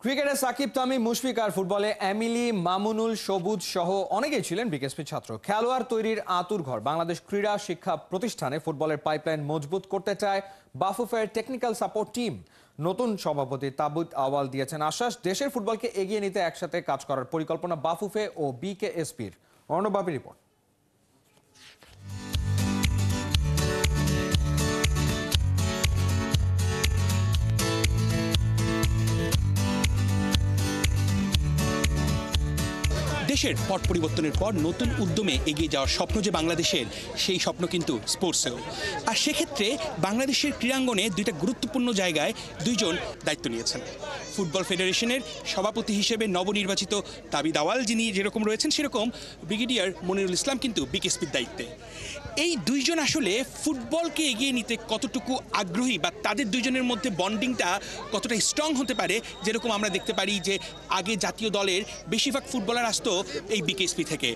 ক্রিকেটে সাকিব তামিম মুশফিক আর ফুটবলে এমিলি মামুনুল সবুজ সহ অনেকেই ছিলেন বিকেএসপি ছাত্র। খেলোয়াড় তৈরির আতুর ঘর বাংলাদেশ ক্রীড়া শিক্ষা প্রতিষ্ঠানে ফুটবলের পাইপলাইন মজবুত করতে চায় বাফুফের টেকনিক্যাল সাপোর্ট টিম। নতুন সভাপতি তাবুত আওয়াল দিয়েছেন আশ্বাস, দেশের ফুটবলকে এগিয়ে নিতে একসাথে কাজ করার পরিকল্পনা বাফুফে ও বিকেএসপির। অর্ণবাবী রিপোর্ট। দেশের পট পরিবর্তনের পর নতুন উদ্যমে এগিয়ে যাওয়ার স্বপ্ন যে বাংলাদেশের, সেই স্বপ্ন কিন্তু স্পোর্টসেও। আর সেক্ষেত্রে বাংলাদেশের ক্রীড়াঙ্গনে দুইটা গুরুত্বপূর্ণ জায়গায় দুইজন দায়িত্ব নিয়েছেন। ফুটবল ফেডারেশনের সভাপতি হিসেবে নবনির্বাচিত তাবিদ আওয়াল যিনি যেরকম রয়েছেন, সেরকম ব্রিগেডিয়ার মনিরুল ইসলাম কিন্তু বিকেএসপির দায়িত্বে। এই দুইজন আসলে ফুটবলকে এগিয়ে নিতে কতটুকু আগ্রহী বা তাদের দুইজনের মধ্যে বন্ডিংটা কতটা স্ট্রং হতে পারে, যেরকম আমরা দেখতে পারি যে আগে জাতীয় দলের বেশিরভাগ ফুটবলার আসতো এই বিকেএসপি থেকে।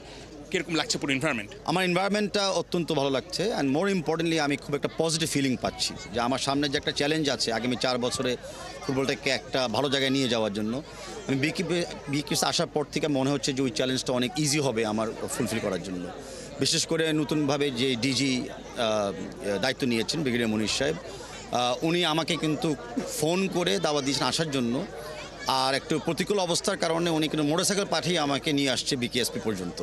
কিরকম লাগছে পুরো এনভায়রনমেন্ট? আমার এনভায়রনমেন্টটা অত্যন্ত ভালো লাগছে, অ্যান্ড মোর ইম্পর্টেন্টলি আমি খুব একটা পজিটিভ ফিলিং পাচ্ছি যে আমার সামনে যে একটা চ্যালেঞ্জ আছে আগামী 4 বছরে ফুটবলটাকে একটা ভালো জায়গায় নিয়ে যাওয়ার জন্য। আমি বিকেএসপি আসার পর থেকে মনে হচ্ছে যে ওই চ্যালেঞ্জটা অনেক ইজি হবে আমার ফুলফিল করার জন্য। বিশেষ করে নতুনভাবে যে ডিজি দায়িত্ব নিয়েছেন ব্রিগেডিয়ার মনির সাহেব, উনি আমাকে কিন্তু ফোন করে দাওয়াত দিয়েছেন আসার জন্য। আর একটু প্রতিকূল অবস্থার কারণে উনি কিন্তু মোটরসাইকেল পাঠিয়ে আমাকে নিয়ে আসছে বিকেএসপি পর্যন্ত।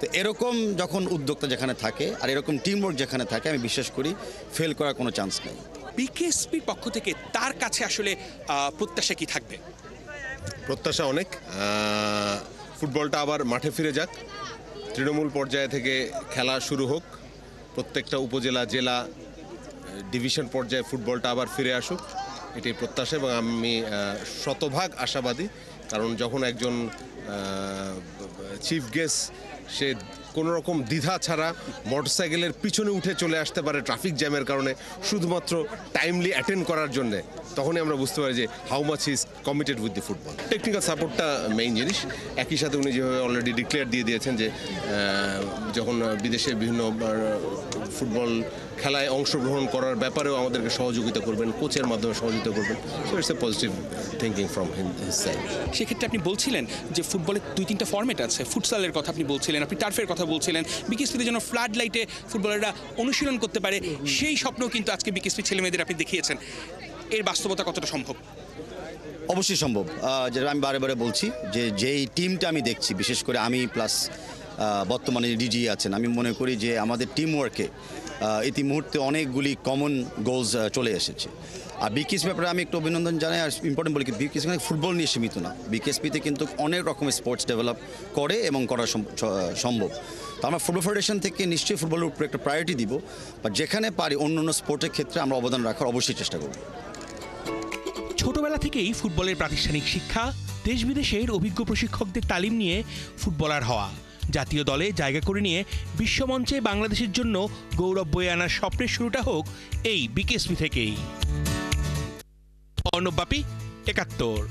তো এরকম যখন উদ্যোক্তা যেখানে থাকে আর এরকম টিমওয়ার্ক যেখানে থাকে, আমি বিশ্বাস করি ফেল করার কোনো চান্স নেই। বিকেএসপির পক্ষ থেকে তার কাছে আসলে প্রত্যাশা কি থাকবে? প্রত্যাশা অনেক, ফুটবলটা আবার মাঠে ফিরে যাক, তৃণমূল পর্যায়ে থেকে খেলা শুরু হোক, প্রত্যেকটা উপজেলা, জেলা, ডিভিশন পর্যায়ে ফুটবলটা আবার ফিরে আসুক, এটি প্রত্যাশা। এবং আমি শতভাগ আশাবাদী, কারণ যখন একজন চিফ গেস্ট সে কোনো রকম দ্বিধা ছাড়া মোটরসাইকেলের পিছনে উঠে চলে আসতে পারে ট্রাফিক জ্যামের কারণে শুধুমাত্র টাইমলি অ্যাটেন্ড করার জন্যে, তখনই আমরা বুঝতে পারি যে how much is committed with the football. Technical সাপোর্টটা মেইন জিনিস। একই সাথে উনি যেভাবে অলরেডি ডিক্লেয়ার দিয়ে দিয়েছেন যে যখন বিদেশে বিভিন্ন ফুটবল খেলায় অংশগ্রহণ করার ব্যাপারেও আমাদেরকে সহযোগিতা করবেন, কোচের মাধ্যমে সহযোগিতা করবেন। So it's a positive thinking from his side. সেক্ষেত্রে আপনি বলছিলেন যে ফুটবলের 2-3টা ফর্মেট আছে, ফুটসালের কথা আপনি বলছিলেন, আপনি টার্ফের কথা বলছিলেন, বিকেএসপিতে যেন ফ্লাড লাইটে ফুটবলাররা অনুশীলন করতে পারে, সেই স্বপ্ন কিন্তু আজকে বিকেএসপি ছেলেমেয়েদের আপনি দেখিয়েছেন। এর বাস্তবতা কতটা সম্ভব? অবশ্যই সম্ভব। যেটা আমি বারে বারে বলছি যে যেই টিমটা আমি দেখছি, বিশেষ করে আমি প্লাস বর্তমানে ডিজি আছেন, আমি মনে করি যে আমাদের টিম ওয়ার্কে ইতি মুহূর্তে অনেকগুলি কমন গোলস চলে এসেছে। আর বিকেএসপি ব্যাপারে আমি একটু অভিনন্দন জানাই। আর ইম্পর্টেন্ট বলি, বিকেএসপি ফুটবল নিয়ে সীমিত না, বিকেএসপিতে কিন্তু অনেক রকমের স্পোর্টস ডেভেলপ করে এবং করা সম্ভব। তো আমরা ফুটবল ফেডারেশন থেকে নিশ্চয়ই ফুটবলের উপরে একটা প্রায়োরিটি দিব, বা যেখানে পারি অন্য অন্য স্পোর্টের ক্ষেত্রে আমরা অবদান রাখার অবশ্যই চেষ্টা করব। ছোটবেলা থেকেই ফুটবলের প্রাতিষ্ঠানিক শিক্ষা, দেশ বিদেশের অভিজ্ঞ প্রশিক্ষকদের তালিম নিয়ে ফুটবলার হওয়া, জাতীয় দলে জায়গা করে নিয়ে বিশ্বমঞ্চে বাংলাদেশের জন্য গৌরব বয়ে আনার স্বপ্নের শুরুটা হোক এই বিকেএসপি থেকেই। অর্ণব বাপি, ৭১।